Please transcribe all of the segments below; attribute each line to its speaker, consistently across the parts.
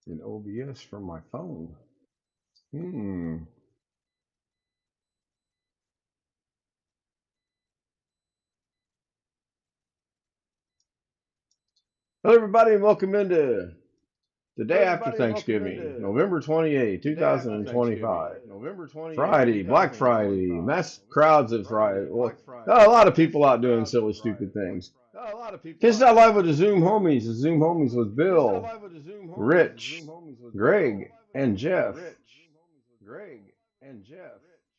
Speaker 1: in OBS from my phone. Hmm. Hello, everybody, and welcome into the day after Thanksgiving, November 28, 2025. Friday, Black Friday, mass crowds at Friday. Well, a lot of people out doing silly, stupid things. Kids Not Live with the Zoom homies with Bill, Rich, Greg, and Jeff.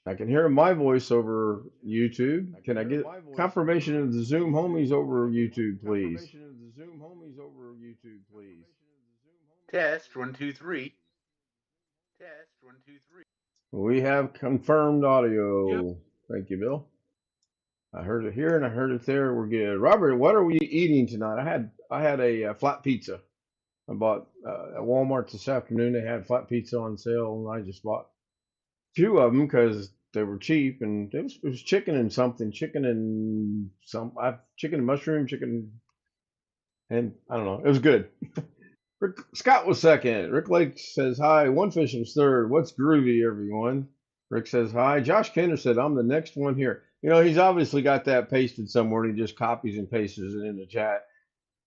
Speaker 1: I can hear my voice over YouTube. Can I get confirmation of the Zoom homies over YouTube, please?
Speaker 2: Test 1 2 3.
Speaker 1: We have confirmed
Speaker 3: Yep.
Speaker 1: audio. Thank you, Bill. I heard it here and I heard it there. We're good. Robert, what are we eating tonight? I had a flat pizza. I bought at Walmart this afternoon. They had flat pizza on sale, and I just bought a few of them because they were cheap. And it was chicken and something, chicken and mushroom, chicken, and I don't know. It was good. Rick Scott was second. Rick Lake says hi. One Fish was third. What's groovy, everyone? Rick says hi. Josh Kenner said, I'm the next one here. You know, he's obviously got that pasted somewhere. And he just copies and pastes it in the chat.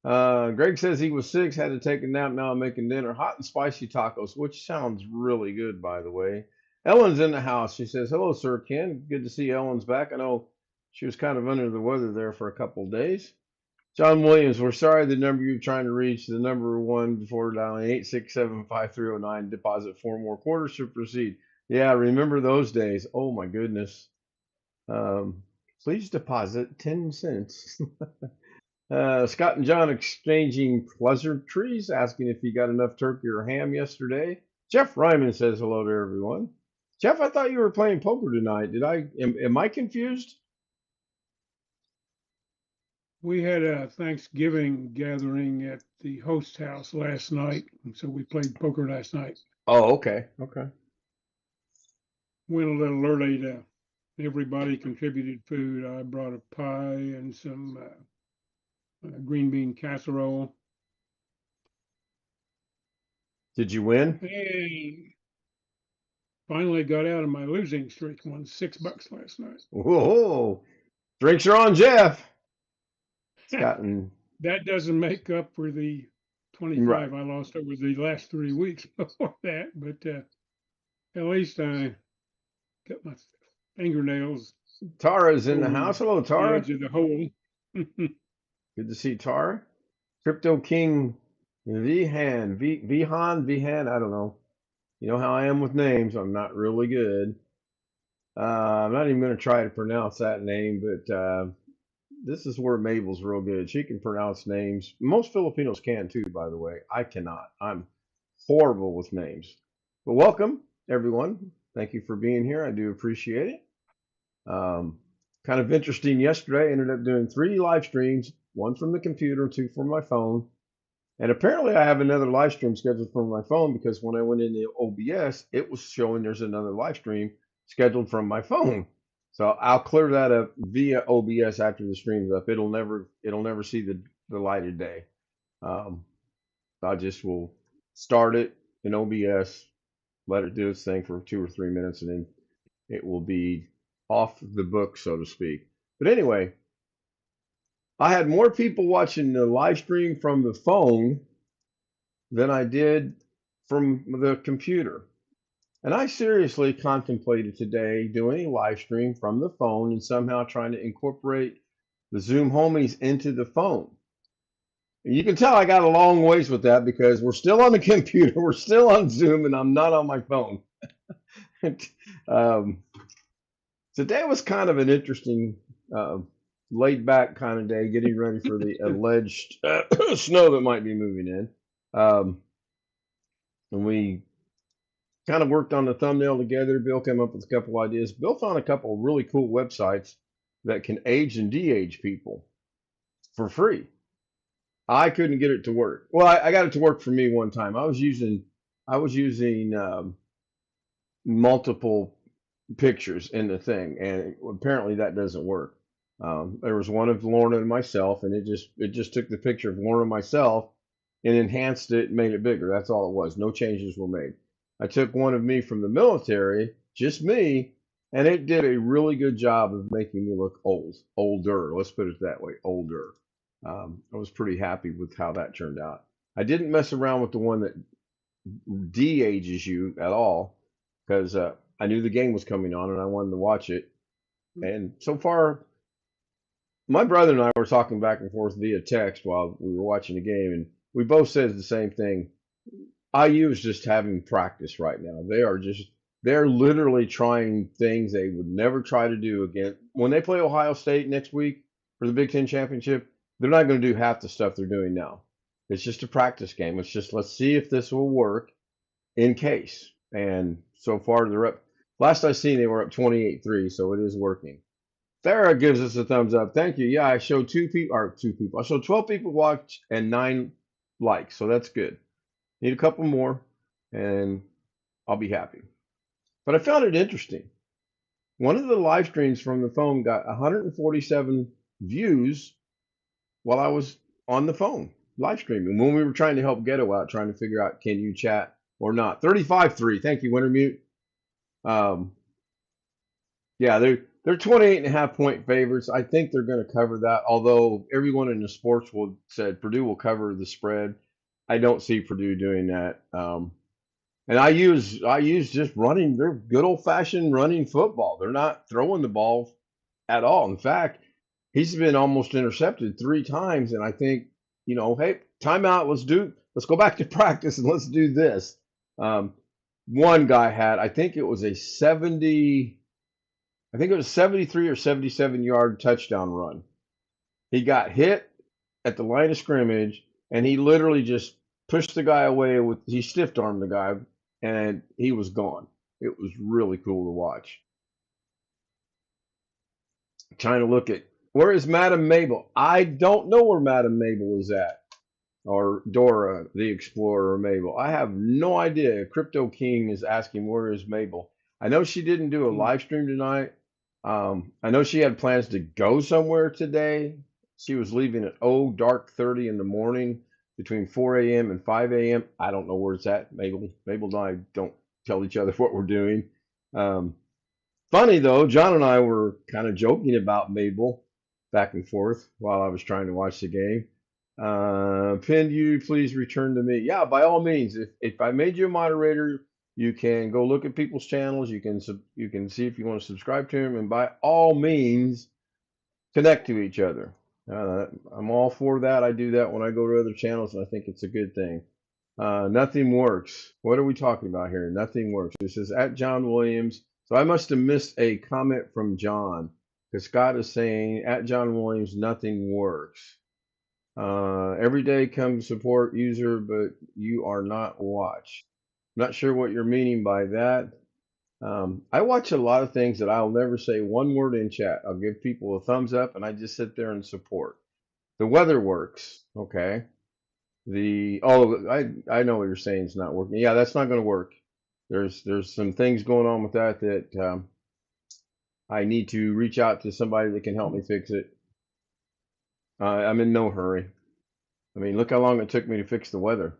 Speaker 1: Greg says he was 6, had to take a nap. Now I'm making dinner. Hot and spicy tacos, which sounds really good, by the way. Ellen's in the house. She says, hello, Sir Ken. Good to see Ellen's back. I know she was kind of under the weather there for a couple of days. John Williams, we're sorry the number you're trying to reach, the number one before dialing 8675309, deposit 4 more quarters to proceed. Yeah, remember those days. Oh my goodness. Please deposit 10 cents. Scott and John exchanging pleasantries, asking if you got enough turkey or ham yesterday. Jeff Ryman says hello to everyone. Jeff, I thought you were playing poker tonight. Am I confused?
Speaker 3: We had a Thanksgiving gathering at the host house last night, and so we played poker last night.
Speaker 1: Oh, okay. Okay.
Speaker 3: Went a little early to everybody contributed food. I brought a pie and some green bean casserole.
Speaker 1: Did you win?
Speaker 3: And finally got out of my losing streak. Won $6 last night.
Speaker 1: Whoa. Drinks are on Jeff. It's gotten
Speaker 3: That doesn't make up for the 25
Speaker 1: right.
Speaker 3: I lost over the last 3 weeks before that, but at least I got my fingernails
Speaker 1: Tara's in the
Speaker 3: over
Speaker 1: house. Hello,
Speaker 3: the
Speaker 1: Tara.
Speaker 3: edge of the hole.
Speaker 1: Good to see Tara. Crypto King Vihan. I don't know. You know how I am with names. I'm not really good. I'm not even going to try to pronounce that name, but this is where Mabel's real good. She can pronounce names. Most Filipinos can too, by the way. I cannot. I'm horrible with names. But welcome, everyone. Thank you for being here. I do appreciate it. Kind of interesting yesterday. I ended up doing 3 live streams, one from the computer, 2 from my phone. And apparently I have another live stream scheduled from my phone because when I went into OBS, it was showing there's another live stream scheduled from my phone. So I'll clear that up via OBS after the stream's up. It'll never see the light of day. Um, I just will start it in OBS, let it do its thing for 2 or 3 minutes, and then it will be off the book, so to speak. But anyway, I had more people watching the live stream from the phone than I did from the computer. And I seriously contemplated today doing a live stream from the phone and somehow trying to incorporate the Zoom homies into the phone. And you can tell I got a long ways with that because we're still on the computer, we're still on Zoom, and I'm not on my phone. um, Today was kind of an interesting, laid back kind of day, getting ready for the alleged snow that might be moving in. And we kind of worked on the thumbnail together. Bill came up with a couple ideas. Bill found a couple of really cool websites that can age and de-age people for free. I couldn't get it to work. Well, I got it to work for me one time. I was using multiple pictures in the thing, and apparently that doesn't work. There was one of Lorna and myself, and it just took the picture of Lorna and myself and enhanced it and made it bigger. That's all it was. No changes were made. I took one of me from the military, just me, and it did a really good job of making me look older. Let's put it that way, older. I was pretty happy with how that turned out. I didn't mess around with the one that de-ages you at all because I knew the game was coming on and I wanted to watch it. And so far, my brother and I were talking back and forth via text while we were watching the game, and we both said the same thing. IU is just having practice right now. They're literally trying things they would never try to do again. When they play Ohio State next week for the Big Ten championship, they're not going to do half the stuff they're doing now. It's just a practice game. It's just let's see if this will work in case. And so far they're up. Last I seen they were up 28-3, so it is working. Farah gives us a thumbs up. Thank you. Yeah, I showed two people. I showed 12 people watch and 9 likes, so that's good. Need a couple more, and I'll be happy. But I found it interesting. One of the live streams from the phone got 147 views while I was on the phone live streaming when we were trying to help Ghetto out, trying to figure out can you chat or not. 35-3. Thank you, Wintermute. Yeah, they're 28.5-point favorites. I think they're going to cover that. Although everyone in the sports world said Purdue will cover the spread. I don't see Purdue doing that. And I use just running. They're good old fashioned running football. They're not throwing the ball at all. In fact, he's been almost intercepted 3 times. And I think, hey, timeout. Let's go back to practice and let's do this. One guy had, I think it was a 73 or 77-yard touchdown run. He got hit at the line of scrimmage, and he literally just pushed the guy away he stiff armed the guy, and he was gone. It was really cool to watch. Trying to look at where is Madam Mabel? I don't know where Madam Mabel is at. Or Dora the Explorer or Mabel. I have no idea. Crypto King is asking where is Mabel. I know she didn't do a live stream tonight. I know she had plans to go somewhere today. She was leaving at dark 30 in the morning between 4 a.m. and 5 a.m. I don't know where it's at. Mabel and I don't tell each other what we're doing. Funny though, John and I were kind of joking about Mabel back and forth while I was trying to watch the game. Pinned you, please return to me. Yeah, by all means. If I made you a moderator, you can go look at people's channels. You can see if you want to subscribe to them, and by all means, connect to each other. I'm all for that. I do that when I go to other channels, and I think it's a good thing. Nothing works. What are we talking about here? Nothing works. This is at John Williams. So I must have missed a comment from John because Scott is saying at John Williams, nothing works. Every day comes support user, but you are not watched. Not sure what you're meaning by that. I watch a lot of things that I'll never say one word in chat. I'll give people a thumbs up and I just sit there and support. The weather works, okay? I know what you're saying is not working. Yeah, that's not going to work. There's some things going on with that I need to reach out to somebody that can help me fix it. I'm in no hurry. I mean, look how long it took me to fix the weather.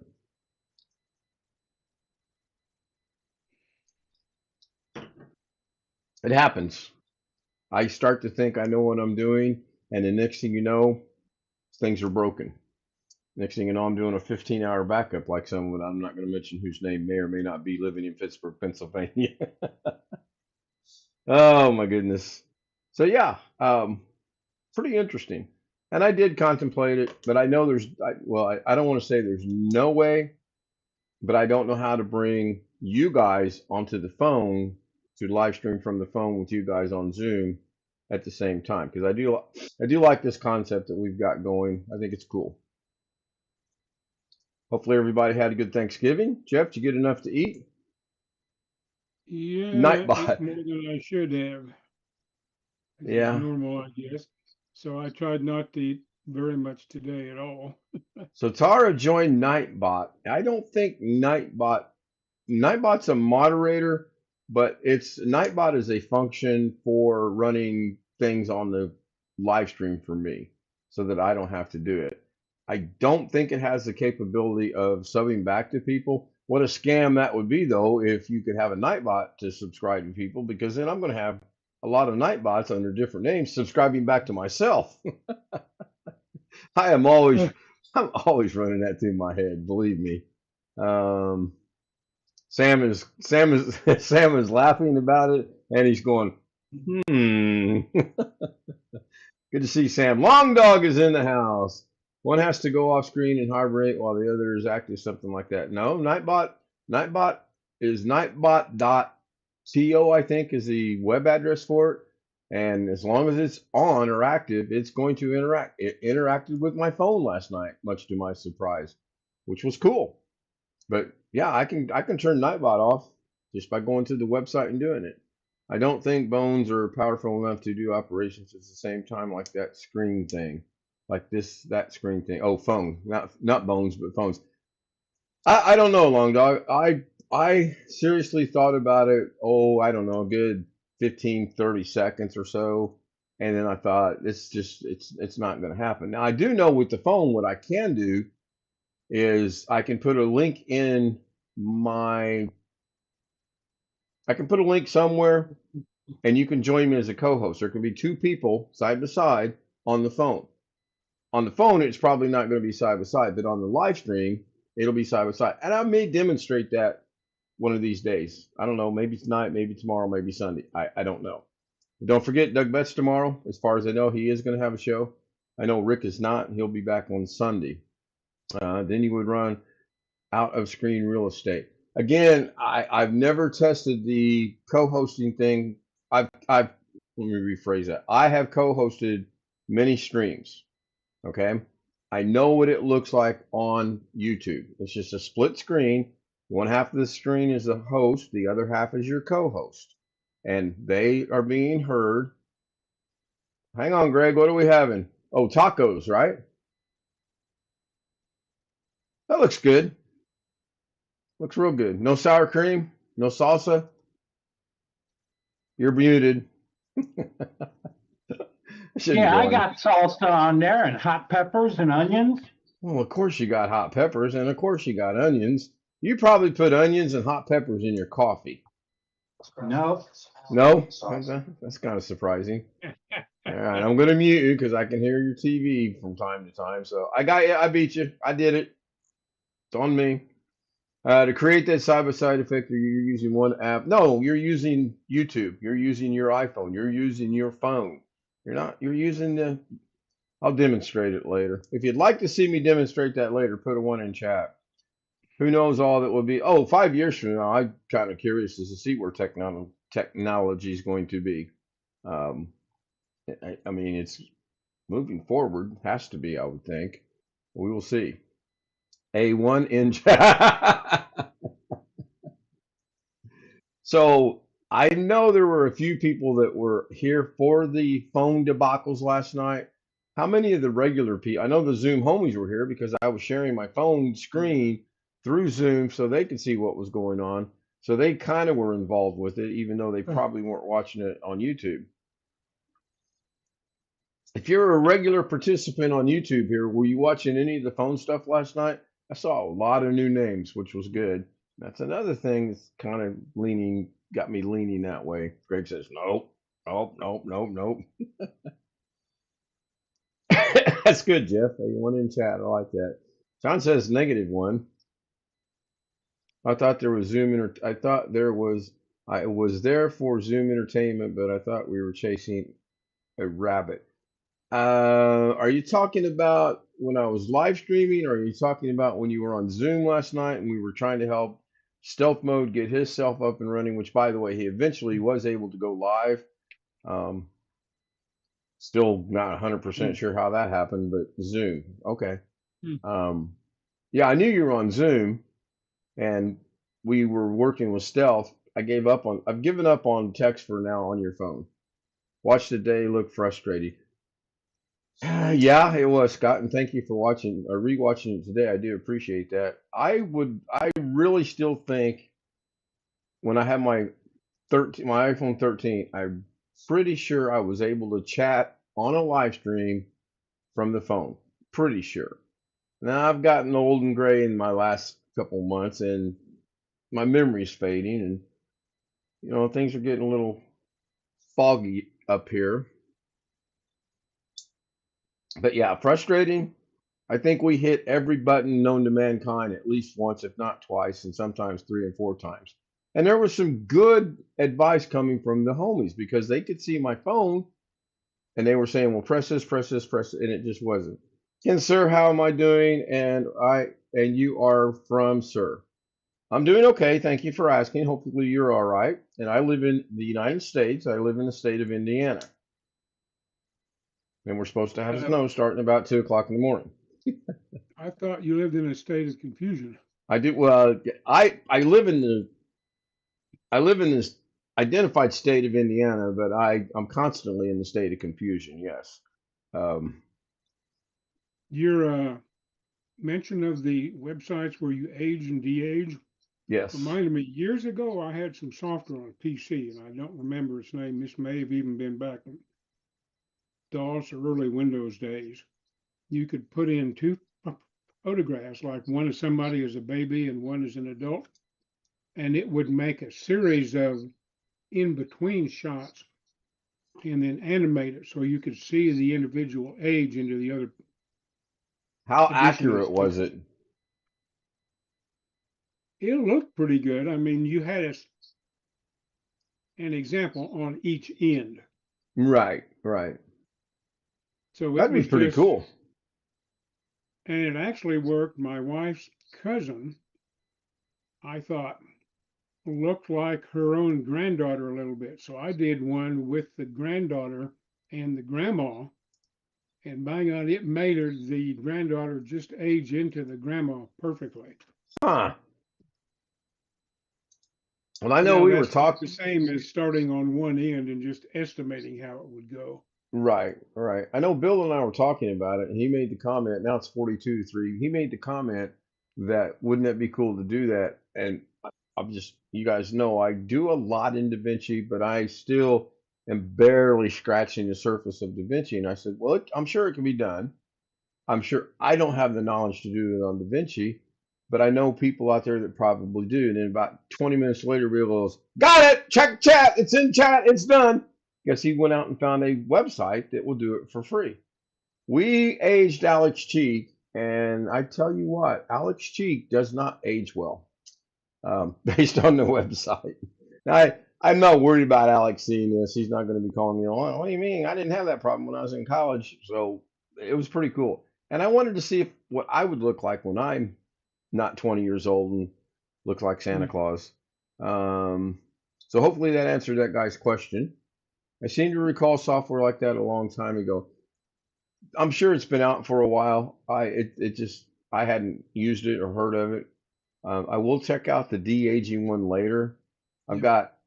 Speaker 1: It happens. I start to think I know what I'm doing, and the next thing you know, things are broken. Next thing you know, I'm doing a 15-hour backup like someone I'm not going to mention whose name may or may not be living in Pittsburgh, Pennsylvania. Oh my goodness. So yeah, pretty interesting. And I did contemplate it, but I know I don't want to say there's no way, but I don't know how to bring you guys onto the phone to live stream from the phone with you guys on Zoom at the same time, because I do like this concept that we've got going. I think it's cool. Hopefully everybody had a good Thanksgiving. Jeff, did you get enough to eat?
Speaker 3: Yeah,
Speaker 1: Nightbot.
Speaker 3: more than I should have.
Speaker 1: Yeah.
Speaker 3: Normal, I guess. So I tried not to eat very much today at all.
Speaker 1: So Tara joined Nightbot. I don't think Nightbot's a moderator, but Nightbot is a function for running things on the live stream for me so that I don't have to do it. I don't think it has the capability of subbing back to people. What a scam that would be, though, if you could have a Nightbot to subscribe to people, because then I'm going to have a lot of Nightbots under different names subscribing back to myself. I am always, I'm always running that through my head. Believe me. Um, Sam is laughing about it, and he's going, hmm. Good to see Sam. Long Dog is in the house. One has to go off screen and hibernate while the other is active, something like that. No, Nightbot is nightbot.to, I think, is the web address for it. And as long as it's on or active, it's going to interact. It interacted with my phone last night, much to my surprise, which was cool. But yeah, I can turn Nightbot off just by going to the website and doing it. I don't think bones are powerful enough to do operations at the same time like that screen thing, like that screen thing. Oh, phone, not bones, but phones. I don't know, Long Dog. I seriously thought about it. Oh, I don't know, a good 15, 30 seconds or so, and then I thought it's not going to happen. Now I do know with the phone what I can do is my I can put a link somewhere and you can join me as a co-host. There can be two people side by side on the phone. On the phone, it's probably not going to be side by side, but on the live stream, it'll be side by side. And I may demonstrate that one of these days. I don't know, maybe tonight, maybe tomorrow, maybe Sunday. I don't know. But don't forget Doug Betts tomorrow. As far as I know, he is going to have a show. I know Rick is not. He'll be back on Sunday. Then you would run out of screen real estate. Again, I've never tested the co-hosting thing. I've let me rephrase that. I have co-hosted many streams. Okay. I know what it looks like on YouTube. It's just a split screen. One half of the screen is the host, the other half is your co-host. And they are being heard. Hang on, Greg, what are we having? Oh, tacos, right? That looks good. Looks real good. No sour cream, no salsa. You're muted. I shouldn't
Speaker 4: Yeah,
Speaker 1: go
Speaker 4: I
Speaker 1: on.
Speaker 4: got salsa on there and hot peppers and onions.
Speaker 1: Well, of course you got hot peppers, and of course you got onions. You probably put onions and hot peppers in your coffee.
Speaker 4: No.
Speaker 1: No? That's kind of surprising. All right, I'm going to mute you because I can hear your TV from time to time. So I got you. I beat you. I did it. It's on me. To create that side-by-side effect, you're using one app. No, you're using YouTube. You're using your iPhone. You're using your phone. You're not. You're using the. I'll demonstrate it later. If you'd like to see me demonstrate that later, put a one in chat. Who knows all that will be? Oh, 5 years from now, I'm kind of curious to see where technology is going to be. Um, I mean, it's moving forward. Has to be, I would think. We will see. A1 in chat. So I know there were a few people that were here for the phone debacles last night. How many of the regular people? I know the Zoom homies were here because I was sharing my phone screen through Zoom so they could see what was going on. So they kind of were involved with it, even though they probably weren't watching it on YouTube. If you're a regular participant on YouTube here, were you watching any of the phone stuff last night? I saw a lot of new names, which was good. That's another thing that's kind of got me leaning that way. Greg says, nope, nope, nope, nope, nope. That's good, Jeff. One in chat. I like that. John says -1. I thought there was I was there for Zoom entertainment, but I thought we were chasing a rabbit. Are you talking about when I was live streaming, or are you talking about when you were on Zoom last night and we were trying to help Stealth Mode get himself up and running, which, by the way, he eventually was able to go live. Still not 100% sure how that happened, but Zoom. Okay. Yeah, I knew you were on Zoom and we were working with Stealth. I've given up on text for now on your phone. Watch the day look frustrated. Yeah, it was, Scott, and thank you for watching or rewatching it today. I do appreciate that. I really still think when I had my iPhone 13, I'm pretty sure I was able to chat on a live stream from the phone. Pretty sure. Now I've gotten old and gray in my last couple months, and my memory's fading, and things are getting a little foggy up here. But yeah, frustrating. I think we hit every button known to mankind at least once, if not twice, and sometimes 3 and 4 times. And there was some good advice coming from the homies because they could see my phone and they were saying, "Well, press this, press this, press it," and it just wasn't. Ken, sir, how am I doing? And you are from, sir. I'm doing okay. Thank you for asking. Hopefully you're all right. And I live in the United States. I live in the state of Indiana. And we're supposed to have
Speaker 3: Uh,
Speaker 1: snow starting about 2 o'clock in the morning.
Speaker 3: I thought you lived in a state of confusion.
Speaker 1: I do. Well, I live in this identified state of Indiana, but I'm constantly in the state of confusion. Yes. Um,
Speaker 3: Your mention of the websites where you age and de-age
Speaker 1: yes.
Speaker 3: reminded me years ago I had some software on a PC, and I don't remember its name. This may have even been back in DOS or early Windows days. You could put in two photographs, like one of somebody as a baby and one as an adult, and it would make a series of in-between shots and then animate it so you could see the individual age into the other
Speaker 1: How
Speaker 3: additional
Speaker 1: accurate was
Speaker 3: pictures.
Speaker 1: it?
Speaker 3: It looked pretty good. I mean, you had an example on each end.
Speaker 1: Right, right.
Speaker 3: So it
Speaker 1: That'd be
Speaker 3: was
Speaker 1: pretty
Speaker 3: just,
Speaker 1: cool.
Speaker 3: and it actually worked. My wife's cousin, I thought, looked like her own granddaughter a little bit. So I did one with the granddaughter and the grandma, and by God, it made her, the granddaughter, just age into the grandma perfectly.
Speaker 1: Huh. Well, I know
Speaker 3: Now,
Speaker 1: we were
Speaker 3: that's not the
Speaker 1: talking.
Speaker 3: same as starting on one end and just estimating how it would go.
Speaker 1: Right, right. I know Bill and I were talking about it, and he made the comment. Now it's 42-3. He made the comment that wouldn't it be cool to do that? And I'm just, you guys know, I do a lot in Davinci, but I still am barely scratching the surface of Davinci. And I said, well, I'm sure it can be done. I'm sure I don't have the knowledge to do it on DaVinci, but I know people out there that probably do. And then about 20 minutes later, Bill goes, "Got it! Check chat. It's in chat. It's done." Guess he went out and found a website that will do it for free. We aged Alex Cheek, and I tell you what, Alex Cheek does not age well, based on the website. Now, I'm not worried about Alex seeing this. He's not going to be calling me, "Oh, what do you mean? I didn't have that problem when I was in college." So it was pretty cool. And I wanted to see what I would look like when I'm not 20 years old and look like Santa Claus. Um, so hopefully that answered that guy's question. I seem to recall software like that a long time ago. I'm sure it's been out for a while. I hadn't used it or heard of it. I will check out the de-aging one later. I've
Speaker 3: Yeah.
Speaker 1: got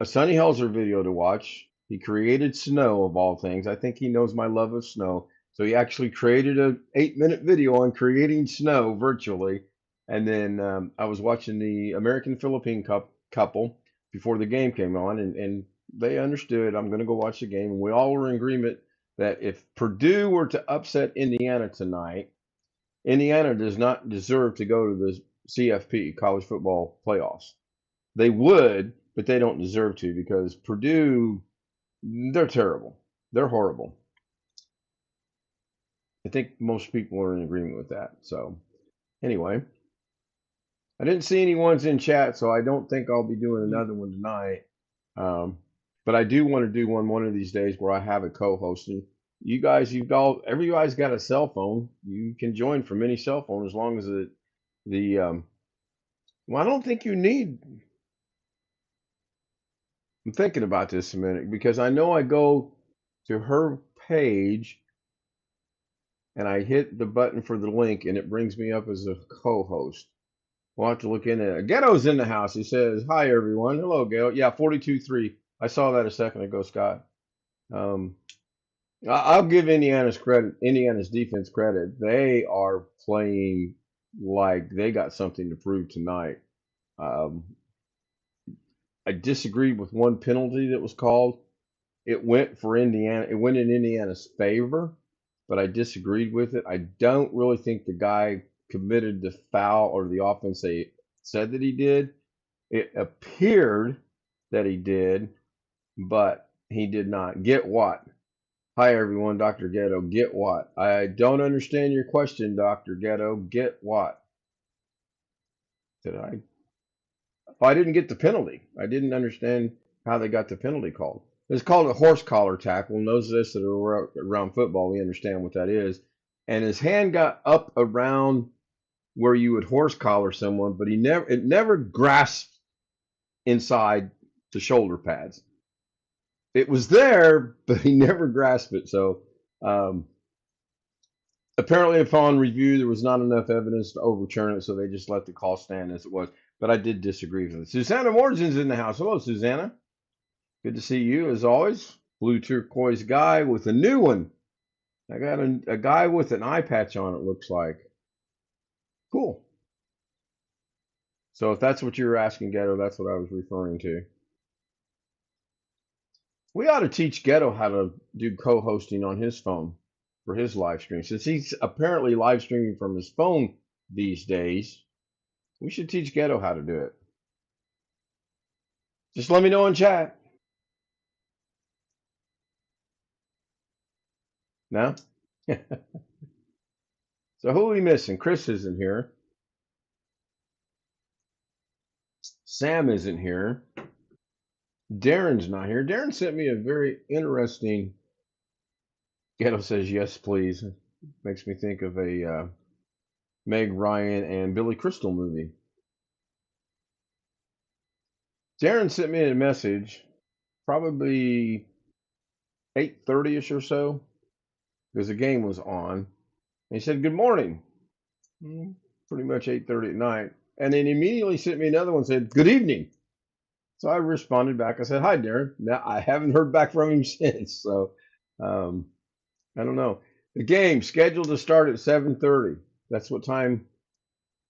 Speaker 1: a Sonny Helzer video to watch. He created snow of all things. I think he knows my love of snow. So he actually created a 8-minute video on creating snow virtually. And then I was watching the American Philippine couple before the game came on, and they understood I'm going to go watch the game. And we all were in agreement that if Purdue were to upset Indiana tonight, Indiana does not deserve to go to the CFP, college football playoffs. They would, but they don't deserve to because Purdue, they're terrible. They're horrible. I think most people are in agreement with that. So, anyway, I didn't see any ones in chat, so I don't think I'll be doing another one tonight. But I do want to do one of these days where I have a co-host. And everybody's got a cell phone. You can join from any cell phone as long as well, I don't think you need. I'm thinking about this a minute because I know I go to her page and I hit the button for the link and it brings me up as a co-host. We'll have to look into it. Ghetto's in the house. He says, "Hi, everyone." Hello, Ghetto. Yeah, 42-3. I saw that a second ago, Scott. I'll give Indiana's defense credit. They are playing like they got something to prove tonight. Um, I disagreed with one penalty that was called. It went for Indiana. It went in Indiana's favor, but I disagreed with it. I don't really think the guy committed the foul or the offense they said that he did. It appeared that he did, but he did not. Get what? Hi, everyone. Dr. Ghetto. Get what? I don't understand your question, Dr. Ghetto. Get what? Did I? Well, I didn't get the penalty. I didn't understand how they got the penalty called. It's called a horse collar tackle. And those of us that are around football, we understand what that is. And his hand got up around where you would horse collar someone, but it never grasped inside the shoulder pads. It was there, but he never grasped it. So apparently upon review, there was not enough evidence to overturn it, so they just let the call stand as it was. But I did disagree with it. Susanna Morgan's in the house. Hello, Susanna. Good to see you, as always. Blue turquoise guy with a new one. I got a guy with an eye patch on, it looks like. Cool. So if that's what you were asking, Ghetto, that's what I was referring to. We ought to teach Ghetto how to do co-hosting on his phone for his live stream. Since he's apparently live streaming from his phone these days, we should teach Ghetto how to do it. Just let me know in chat. No? So who are we missing? Chris isn't here. Sam isn't here. Darren's not here. Darren sent me a very interesting. Ghetto says yes, please. Makes me think of a Meg Ryan and Billy Crystal movie. Darren sent me a message, probably 8:30ish or so, because the game was on. And he said, "Good morning." Pretty much 8:30 at night. And then immediately sent me another one and said, "Good evening." So I responded back. I said, "Hi, Darren." Now, I haven't heard back from him since. So I don't know. The game scheduled to start at 7:30. That's what time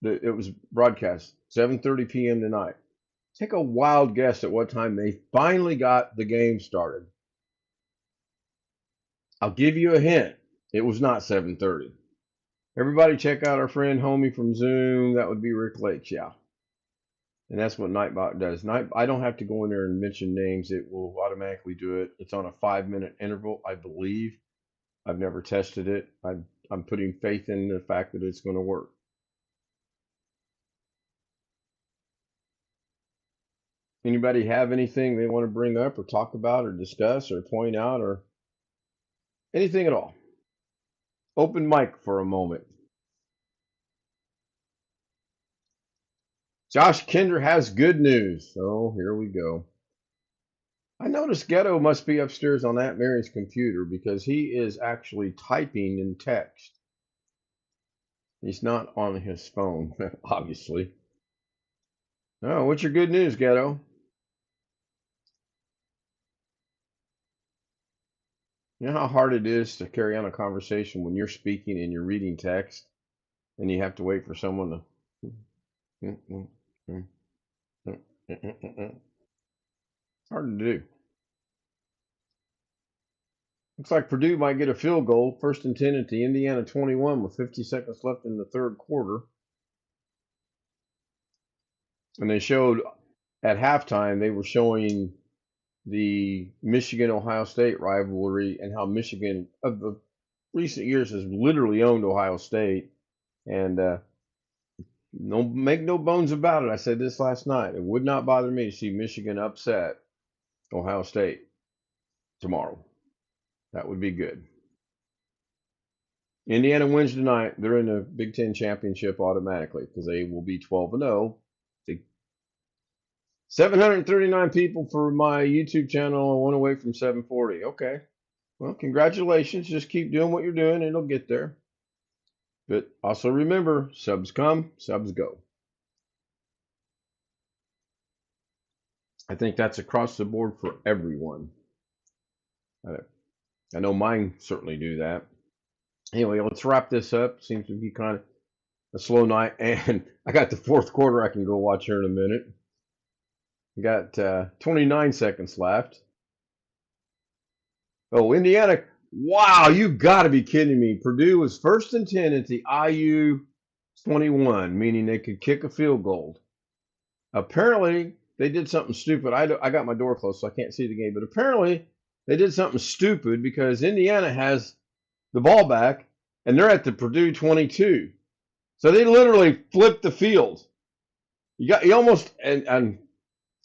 Speaker 1: it was broadcast. 7:30 p.m. tonight. Take a wild guess at what time they finally got the game started. I'll give you a hint. It was not 7:30. Everybody check out our friend homie from Zoom. That would be Rick Lakes, yeah. And that's what Nightbot does. I don't have to go in there and mention names. It will automatically do it. It's on a 5-minute interval, I believe. I've never tested it. I'm putting faith in the fact that it's going to work. Anybody have anything they want to bring up or talk about or discuss or point out or anything at all? Open mic for a moment. Josh Kinder has good news. So here we go. I noticed Ghetto must be upstairs on Aunt Mary's computer because he is actually typing in text. He's not on his phone, obviously. Oh, what's your good news, Ghetto? You know how hard it is to carry on a conversation when you're speaking and you're reading text and you have to wait for someone to... It's hard to do. Looks like Purdue might get a field goal, 1st and 10 at the Indiana 21 with 50 seconds left in the third quarter. And they showed at halftime, they were showing the Michigan-Ohio State rivalry and how Michigan of the recent years has literally owned Ohio State. And no, make no bones about it. I said this last night. It would not bother me to see Michigan upset Ohio State tomorrow. That would be good. Indiana wins tonight. They're in the Big Ten championship automatically because they will be 12-0. 739 people for my YouTube channel. One away from 740. Okay. Well, congratulations. Just keep doing what you're doing. It'll get there. But also remember, subs come, subs go. I think that's across the board for everyone. I know mine certainly do that. Anyway, let's wrap this up. Seems to be kind of a slow night. And I got the fourth quarter I can go watch here in a minute. We got 29 seconds left. Oh, Indiana Wow, you got to be kidding me. Purdue was first and 10 at the IU 21, meaning they could kick a field goal. Apparently, they did something stupid. I got my door closed, so I can't see the game. But apparently, they did something stupid because Indiana has the ball back, and they're at the Purdue 22. So they literally flipped the field. You almost, and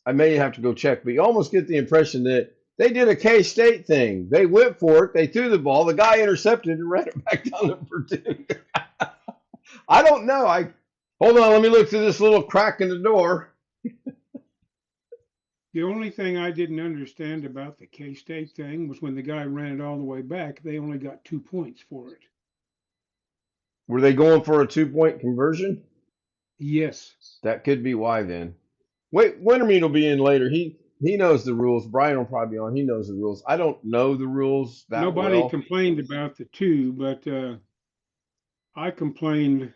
Speaker 1: I may have to go check, but you almost get the impression that they did a K-State thing. They went for it. They threw the ball. The guy intercepted and ran it back down to Purdue. I don't know. Hold on. Let me look through this little crack in the door.
Speaker 3: The only thing I didn't understand about the K-State thing was when the guy ran it all the way back, they only got 2 points for it.
Speaker 1: Were they going for a 2-point conversion?
Speaker 3: Yes.
Speaker 1: That could be why then. Wait, Wintermeat will be in later. He knows the rules. Brian will probably be on. He knows the rules. I don't know the rules that
Speaker 3: Nobody
Speaker 1: well.
Speaker 3: complained about the 2, but I complained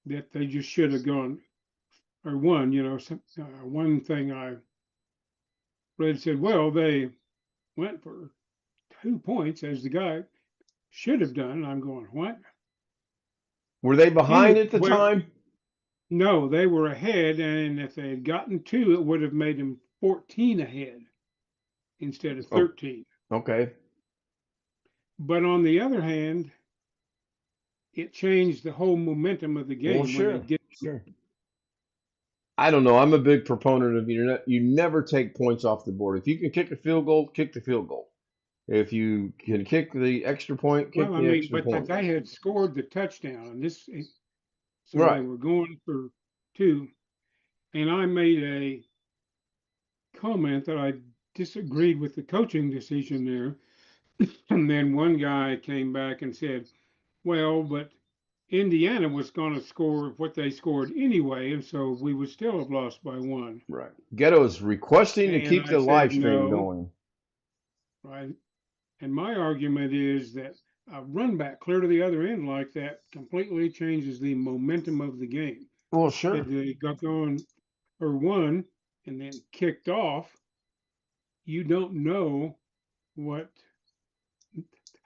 Speaker 3: that they just should have gone, or one, one thing I read said, well, they went for 2 points as the guy should have done. And I'm going, what?
Speaker 1: Were they behind at the time?
Speaker 3: No, they were ahead, and if they had gotten 2, it would have made them 14 ahead instead of 13.
Speaker 1: Okay.
Speaker 3: But on the other hand, it changed the whole momentum of the game.
Speaker 1: Well, sure.
Speaker 3: When they did.
Speaker 1: Sure. I don't know. I'm a big proponent of you never take points off the board. If you can kick a field goal, kick the field goal. If you can kick the extra point, kick the extra point.
Speaker 3: But they had scored the touchdown, and so
Speaker 1: right.
Speaker 3: They were going for 2. And I made a comment that I disagreed with the coaching decision there. And then one guy came back and said, well, but Indiana was going to score what they scored anyway, and so we would still have lost by 1.
Speaker 1: Right. Ghetto is requesting to keep the live stream going.
Speaker 3: Right. And my argument is that a run back clear to the other end like that completely changes the momentum of the game.
Speaker 1: Well, sure.
Speaker 3: If they got going or 1 and then kicked off, you don't know what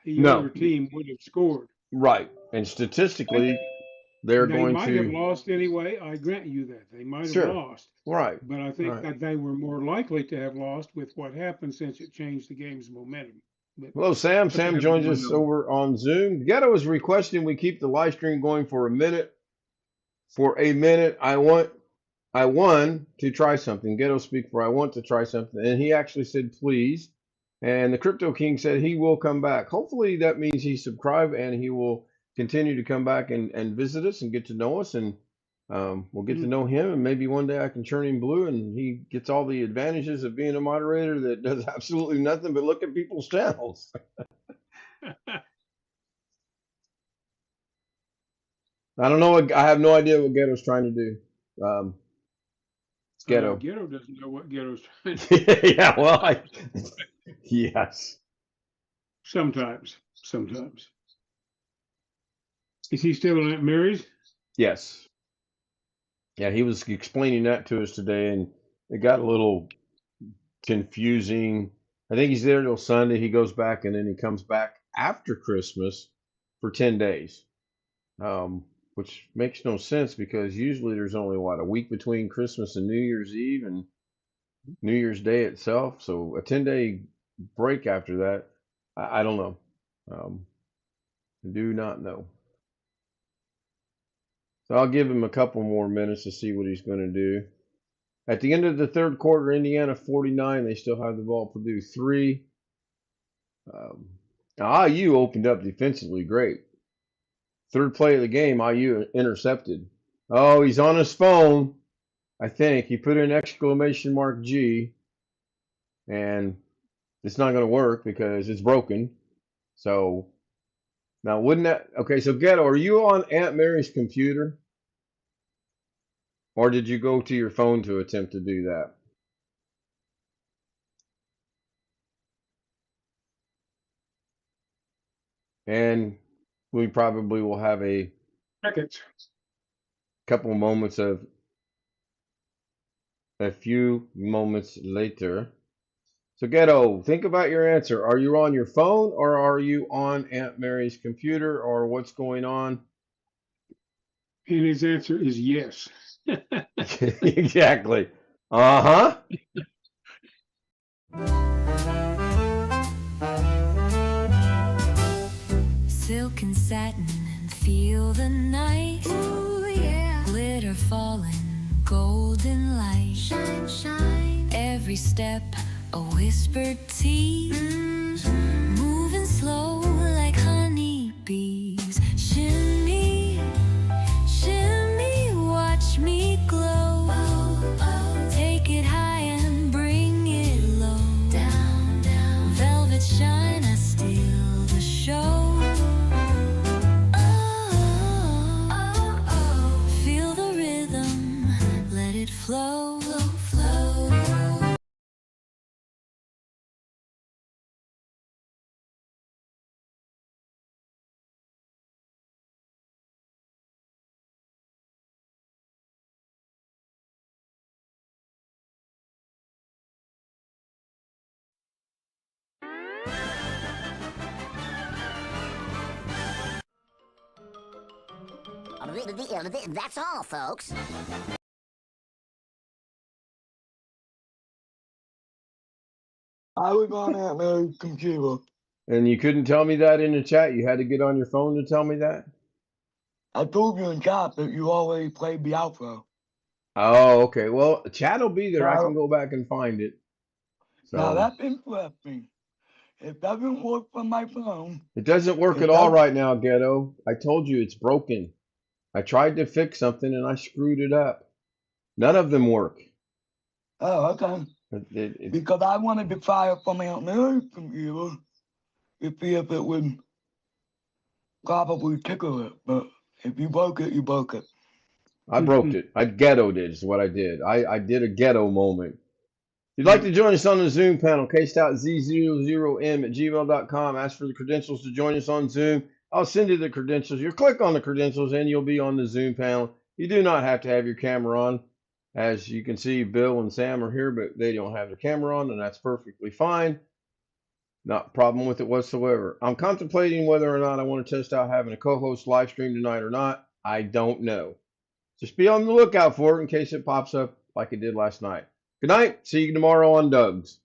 Speaker 3: the other team would have scored.
Speaker 1: Right. And statistically, they might
Speaker 3: have lost anyway. I grant you that. They might have lost.
Speaker 1: Right.
Speaker 3: But I think that they were more likely to have lost with what happened since it changed the game's momentum.
Speaker 1: Hello, Sam. Sam joins us over on Zoom. Ghetto is requesting we keep the live stream going for a minute. I want to try something. Ghetto speak for I want to try something. And he actually said, please. And the Crypto King said he will come back. Hopefully that means he's subscribed and he will continue to come back and visit us and get to know us. And we'll get to know him. And maybe one day I can turn him blue and he gets all the advantages of being a moderator that does absolutely nothing but look at people's channels. I don't know. I have no idea what Ghetto's trying to do. Ghetto.
Speaker 3: Ghetto doesn't know what Ghetto's trying to do.
Speaker 1: Yeah, well, yes.
Speaker 3: Sometimes. Is he still in Aunt Mary's?
Speaker 1: Yes. Yeah, he was explaining that to us today, and it got a little confusing. I think he's there till Sunday. He goes back, and then he comes back after Christmas for 10 days, which makes no sense because usually there's only, a week between Christmas and New Year's Eve and New Year's Day itself. So a 10-day break after that, I don't know. I do not know. So I'll give him a couple more minutes to see what he's going to do. At the end of the third quarter, Indiana 49. They still have the ball. Purdue 3. IU opened up defensively great. Third play of the game, IU intercepted. Oh, he's on his phone. I think he put in exclamation mark G, and it's not going to work because it's broken. So now wouldn't that, okay, so Ghetto, are you on Aunt Mary's computer? Or did you go to your phone to attempt to do that? And we probably will have a couple moments a few moments later. So Ghetto, think about your answer. Are you on your phone or are you on Aunt Mary's computer or what's going on?
Speaker 3: And his answer is yes.
Speaker 1: Exactly. Uh-huh.
Speaker 5: Silk and satin and feel the night. Ooh, yeah. Glitter falling, golden light. Shine, shine. Every step a whispered tease. Moving slow like honey bees. Shimmy, shimmy, watch me glow. Oh, oh. Take it high and bring it low. Down, down. Velvet shine, I steal the show. Flow, flow.
Speaker 6: That's all, folks.
Speaker 7: I was on Aunt Mary's computer.
Speaker 1: And you couldn't tell me that in the chat? You had to get on your phone to tell me that?
Speaker 7: I told you in chat that you already played the outro.
Speaker 1: Oh, okay. Well, chat will be there. I
Speaker 7: Now,
Speaker 1: can go back and find it.
Speaker 7: now
Speaker 1: So
Speaker 7: that's interesting. It doesn't work from my phone.
Speaker 1: it doesn't work
Speaker 7: It
Speaker 1: at all
Speaker 7: does.
Speaker 1: right now, Ghetto. I told you it's broken. I tried to fix something and I screwed it up. None of them work.
Speaker 7: Oh, okay. Because I wanted to try it from Aunt Mary's computer to see if it would probably tickle it. But if you broke it, you broke it.
Speaker 1: I broke it. I ghettoed it is what I did. I did a ghetto moment. If you'd like to join us on the Zoom panel, k.z00m@gmail.com. Ask for the credentials to join us on Zoom. I'll send you the credentials. You click on the credentials and you'll be on the Zoom panel. You do not have to have your camera on. As you can see, Bill and Sam are here, but they don't have their camera on, and that's perfectly fine. Not a problem with it whatsoever. I'm contemplating whether or not I want to test out having a co-host live stream tonight or not. I don't know. Just be on the lookout for it in case it pops up like it did last night. Good night. See you tomorrow on Doug's.